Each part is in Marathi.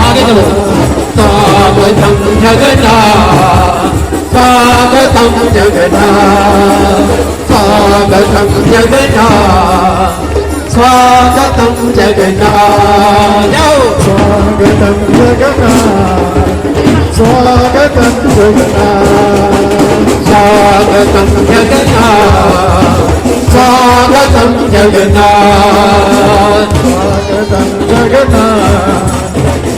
आगे चलो स्वागतम जगन्नाथ स्वागतम जगन्नाथ स्वागतम जगन्नाथ स्वागतम जगन्नाथ स्वागतम जगन्नाथ स्वागतम जगन्नाथ स्वागतम जगन्नाथ स्वागतम जगन्नाथ स्वागतम जगन्नाथ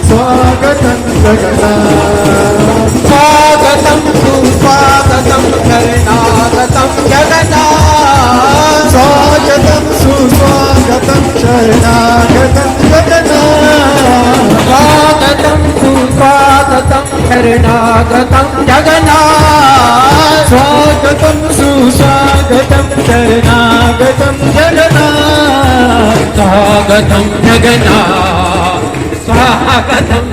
स्वागतम जगन्नाथ स्वागतम सुस्वागतम शरणागतम जगन्नाथ स्वागतम सुस्वागतम शरणागतम जगन्नाथ स्वागतम सुस्वागतम शरणागतम जगन्नाथ स्वागतम सुस्वागतम शरणागतम जगन्नाथ स्वागतम जगन्नाथ स्वागतम